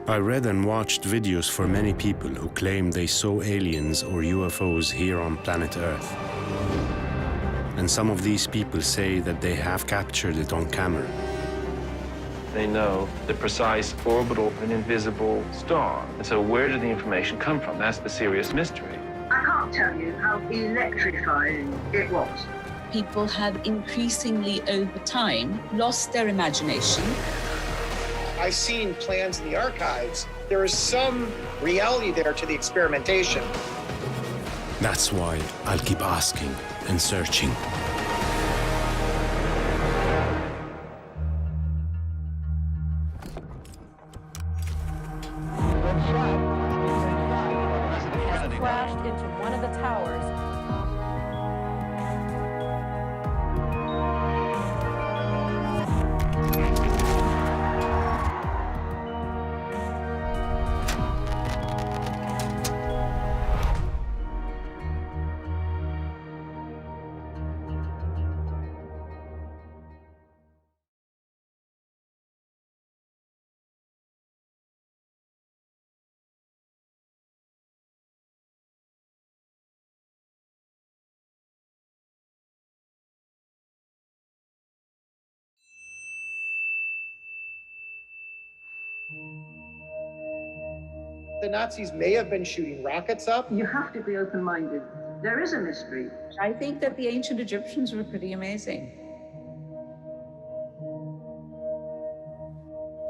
I read and watched videos for many people who claim they saw aliens or UFOs here on planet Earth. And some of these people say that they have captured it on camera. They know the precise orbital of an invisible star. And so where did the information come from? That's the serious mystery. I can't tell you how electrifying it was. People have increasingly, over time, lost their imagination. I've seen plans in the archives. There is some reality there to the experimentation. That's why I'll keep asking and searching. Crashed into one of the towers. The Nazis may have been shooting rockets up. You have to be open-minded. There is a mystery. I think that the ancient Egyptians were pretty amazing.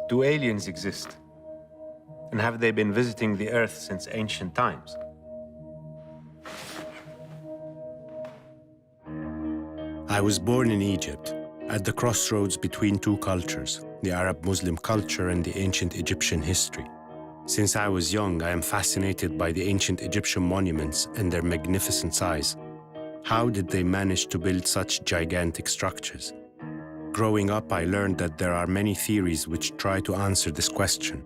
Do aliens exist? And have they been visiting the Earth since ancient times? I was born in Egypt, at the crossroads between two cultures, the Arab-Muslim culture and the ancient Egyptian history. Since I was young, I am fascinated by the ancient Egyptian monuments and their magnificent size. How did they manage to build such gigantic structures? Growing up, I learned that there are many theories which try to answer this question.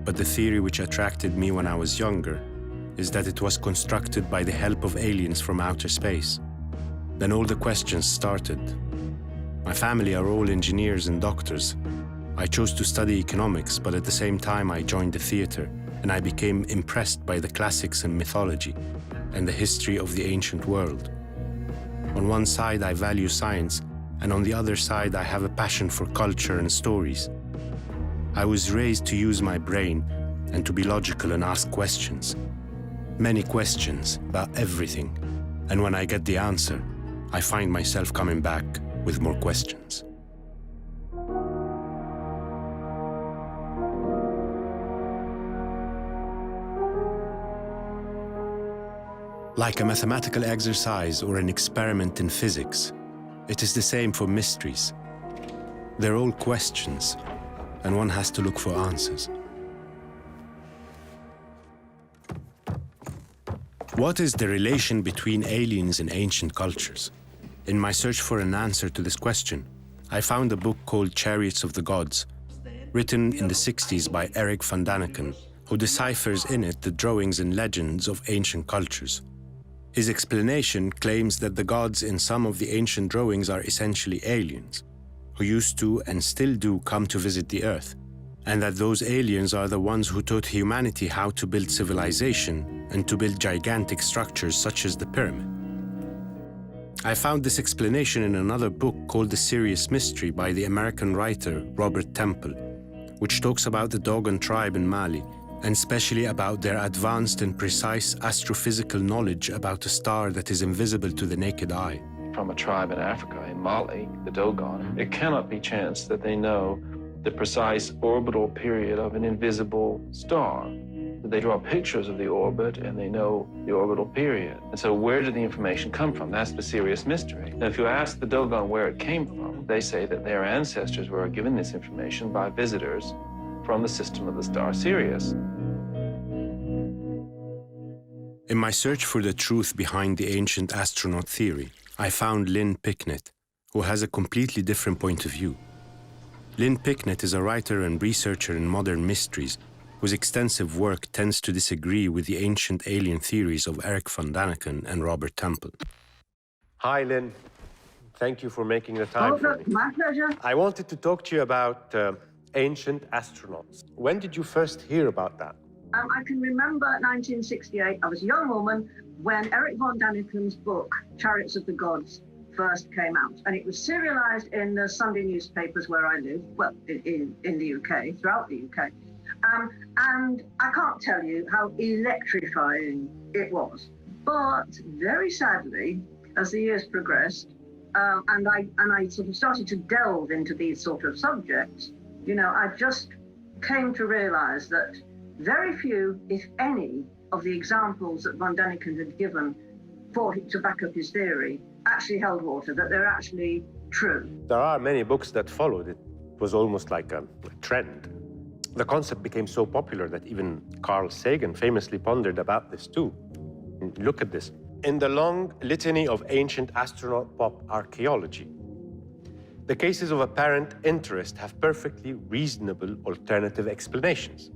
But the theory which attracted me when I was younger is that it was constructed by the help of aliens from outer space. Then all the questions started. My family are all engineers and doctors. I chose to study economics, but at the same time I joined the theater, and I became impressed by the classics and mythology, and the history of the ancient world. On one side I value science, and on the other side I have a passion for culture and stories. I was raised to use my brain, and to be logical and ask questions. Many questions about everything, and when I get the answer, I find myself coming back with more questions. Like a mathematical exercise or an experiment in physics, it is the same for mysteries. They're all questions, and one has to look for answers. What is the relation between aliens and ancient cultures? In my search for an answer to this question, I found a book called Chariots of the Gods, written in the 60s by Eric van Daniken, who deciphers in it the drawings and legends of ancient cultures. His explanation claims that the gods in some of the ancient drawings are essentially aliens, who used to and still do come to visit the Earth, and that those aliens are the ones who taught humanity how to build civilization and to build gigantic structures such as the pyramid. I found this explanation in another book called The Serious Mystery by the American writer Robert Temple, which talks about the Dogon tribe in Mali, and especially about their advanced and precise astrophysical knowledge about a star that is invisible to the naked eye. From a tribe in Africa, in Mali, the Dogon, it cannot be chance that they know the precise orbital period of an invisible star. They draw pictures of the orbit and they know the orbital period. And so where did the information come from? That's the serious mystery. Now, if you ask the Dogon where it came from, they say that their ancestors were given this information by visitors from the system of the star Sirius. In my search for the truth behind the ancient astronaut theory, I found Lynn Picknett, who has a completely different point of view. Lynn Picknett is a writer and researcher in modern mysteries whose extensive work tends to disagree with the ancient alien theories of Eric van Daniken and Robert Temple. Hi, Lynn. Thank you for making the time for me. My pleasure. I wanted to talk to you about ancient astronauts. When did you first hear about that? I can remember 1968. I was a young woman when Eric von Daniken's book, Chariots of the Gods, first came out. And it was serialized in the Sunday newspapers where I live, well, in the UK, throughout the UK. And I can't tell you how electrifying it was. But very sadly, as the years progressed, and I sort of started to delve into these sort of subjects, you know, I just came to realize that very few, if any, of the examples that von Daniken had given to back up his theory actually held water, that they're actually true. There are many books that followed. It was almost like a trend. The concept became so popular that even Carl Sagan famously pondered about this too. Look at this. In the long litany of ancient astronaut pop archaeology, the cases of apparent interest have perfectly reasonable alternative explanations,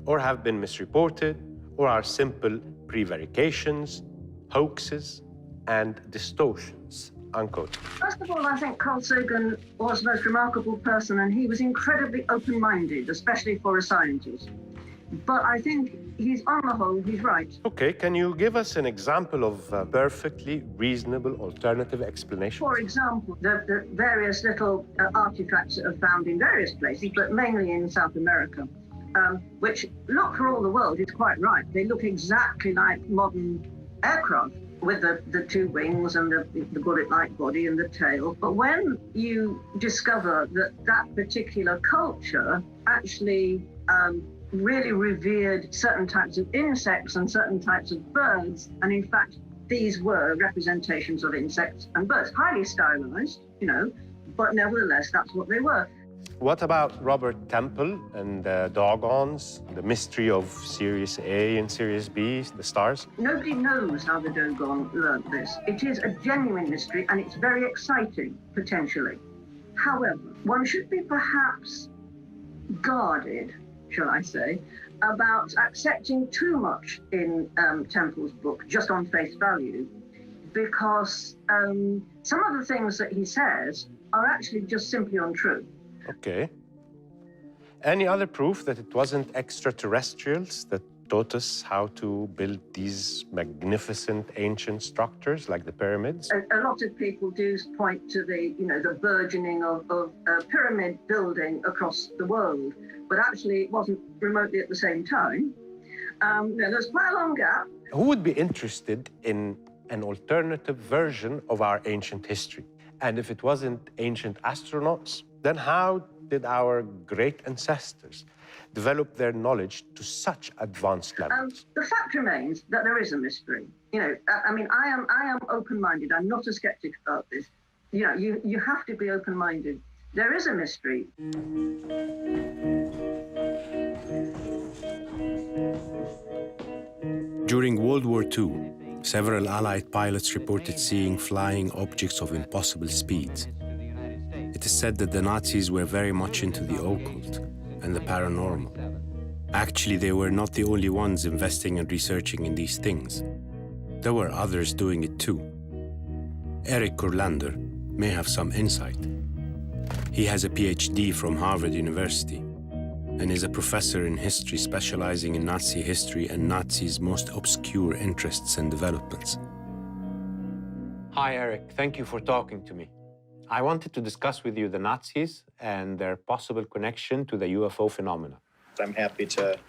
or have been misreported, or are simple prevarications, hoaxes, and distortions, unquote. First of all, I think Carl Sagan was the most remarkable person, and he was incredibly open-minded, especially for a scientist. But I think he's, on the whole, he's right. Okay, can you give us an example of perfectly reasonable alternative explanation? For example, the various little artifacts that are found in various places, but mainly in South America, which look for all the world is quite right. They look exactly like modern aircraft, with the two wings and the bullet-like body and the tail. But when you discover that that particular culture actually really revered certain types of insects and certain types of birds, and in fact, these were representations of insects and birds, highly stylized, you know, but nevertheless, that's what they were. What about Robert Temple and the Dogons, the mystery of Sirius A and Sirius B, the stars? Nobody knows how the Dogon learned this. It is a genuine mystery, and it's very exciting, potentially. However, one should be perhaps guarded, shall I say, about accepting too much in Temple's book, just on face value, because some of the things that he says are actually just simply untrue. Okay. Any other proof that it wasn't extraterrestrials that taught us how to build these magnificent ancient structures like the pyramids? A lot of people do point to the, you know, the burgeoning of pyramid building across the world, but actually it wasn't remotely at the same time. There's quite a long gap. Who would be interested in an alternative version of our ancient history? And if it wasn't ancient astronauts, then how did our great ancestors develop their knowledge to such advanced levels? The fact remains that there is a mystery. You know, I mean, I am open-minded. I'm not a skeptic about this. You know, you have to be open-minded. There is a mystery. During World War II, several Allied pilots reported seeing flying objects of impossible speeds. It is said that the Nazis were very much into the occult and the paranormal. Actually, they were not the only ones investing and researching in these things. There were others doing it too. Eric Kurlander may have some insight. He has a PhD from Harvard University and is a professor in history specializing in Nazi history and Nazis' most obscure interests and developments. Hi, Eric. Thank you for talking to me. I wanted to discuss with you the Nazis and their possible connection to the UFO phenomena. I'm happy to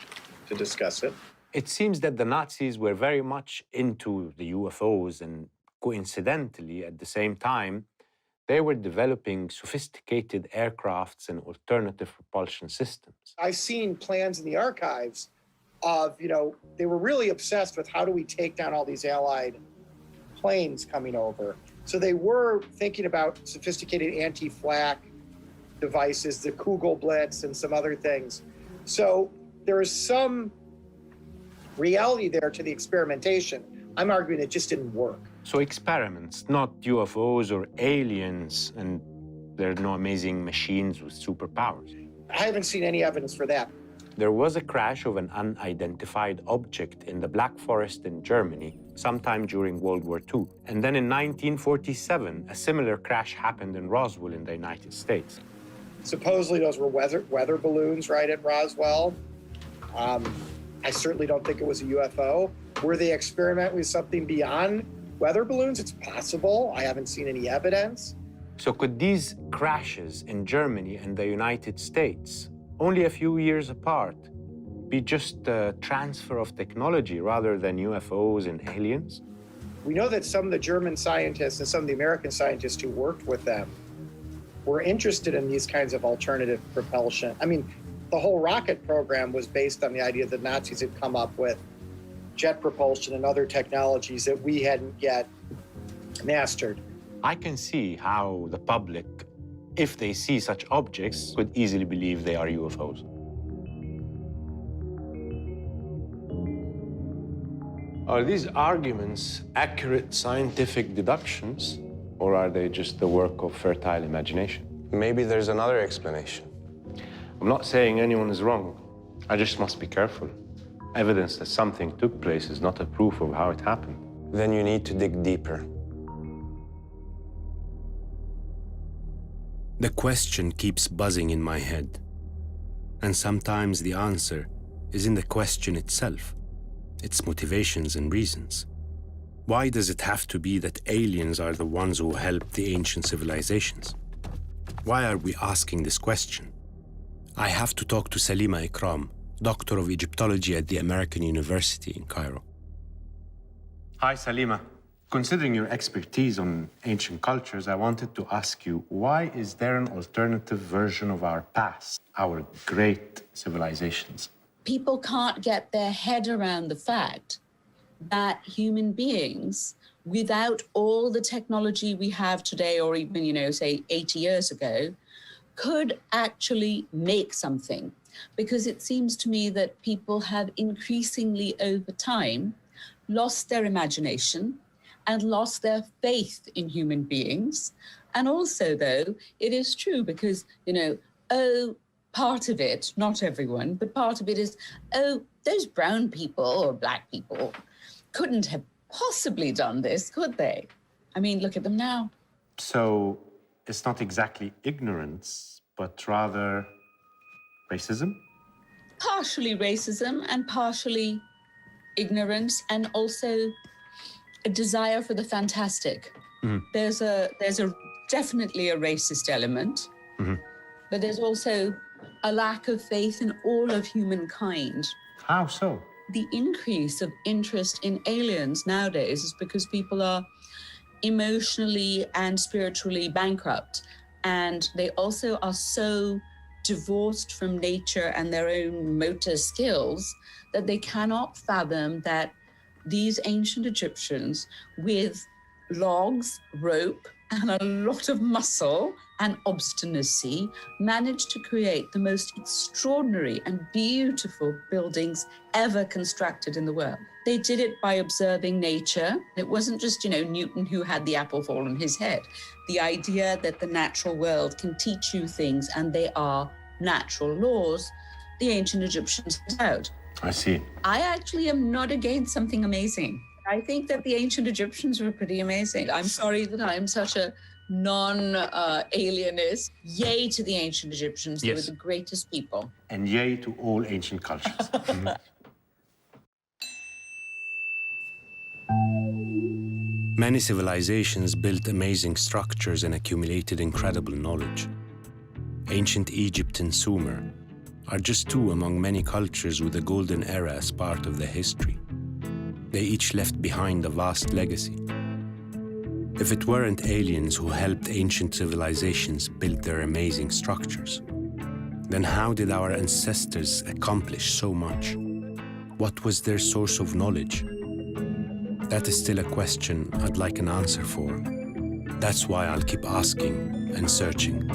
discuss it. It seems that the Nazis were very much into the UFOs, and coincidentally, at the same time, they were developing sophisticated aircrafts and alternative propulsion systems. I've seen plans in the archives of, you know, they were really obsessed with how do we take down all these Allied planes coming over. So they were thinking about sophisticated anti-flak devices, the Kugelblitz and some other things. So there is some reality there to the experimentation. I'm arguing it just didn't work. So experiments, not UFOs or aliens, and there are no amazing machines with superpowers. I haven't seen any evidence for that. There was a crash of an unidentified object in the Black Forest in Germany sometime during World War II. And then in 1947, a similar crash happened in Roswell in the United States. Supposedly those were weather balloons, right, at Roswell. I certainly don't think it was a UFO. Were they experimenting with something beyond weather balloons? It's possible. I haven't seen any evidence. So could these crashes in Germany and the United States, only a few years apart, be just a transfer of technology rather than UFOs and aliens? We know that some of the German scientists and some of the American scientists who worked with them were interested in these kinds of alternative propulsion. I mean, the whole rocket program was based on the idea that Nazis had come up with jet propulsion and other technologies that we hadn't yet mastered. I can see how the public, if they see such objects, could easily believe they are UFOs. Are these arguments accurate scientific deductions, or are they just the work of fertile imagination? Maybe there's another explanation. I'm not saying anyone is wrong. I just must be careful. Evidence that something took place is not a proof of how it happened. Then you need to dig deeper. The question keeps buzzing in my head. And sometimes the answer is in the question itself, its motivations and reasons. Why does it have to be that aliens are the ones who helped the ancient civilizations? Why are we asking this question? I have to talk to Salima Ikram, Doctor of Egyptology at the American University in Cairo. Hi, Salima. Considering your expertise on ancient cultures, I wanted to ask you, why is there an alternative version of our past, our great civilizations? People can't get their head around the fact that human beings, without all the technology we have today, or even, say 80 years ago, could actually make something. Because it seems to me that people have increasingly over time lost their imagination and lost their faith in human beings. And also, though, it is true because, part of it, not everyone, but part of it is, those brown people or black people couldn't have possibly done this, could they? I mean, look at them now. So it's not exactly ignorance, but rather racism? Partially racism and partially ignorance, and also a desire for the fantastic. Mm-hmm. There's definitely a racist element, mm-hmm. but there's also a lack of faith in all of humankind. How so? The increase of interest in aliens nowadays is because people are emotionally and spiritually bankrupt, and they also are so divorced from nature and their own motor skills that they cannot fathom that these ancient Egyptians, with logs, rope, and a lot of muscle and obstinacy, managed to create the most extraordinary and beautiful buildings ever constructed in the world. They did it by observing nature. It wasn't just, Newton who had the apple fall on his head. The idea that the natural world can teach you things and they are natural laws, the ancient Egyptians set out. I see. I actually am not against something amazing. I think that the ancient Egyptians were pretty amazing. I'm sorry that I'm such a non-alienist. Yay to the ancient Egyptians. Yes. They were the greatest people. And yay to all ancient cultures. Mm-hmm. Many civilizations built amazing structures and accumulated incredible knowledge. Ancient Egypt and Sumer are just two among many cultures with a golden era as part of their history. They each left behind a vast legacy. If it weren't aliens who helped ancient civilizations build their amazing structures, then how did our ancestors accomplish so much? What was their source of knowledge? That is still a question I'd like an answer for. That's why I'll keep asking and searching.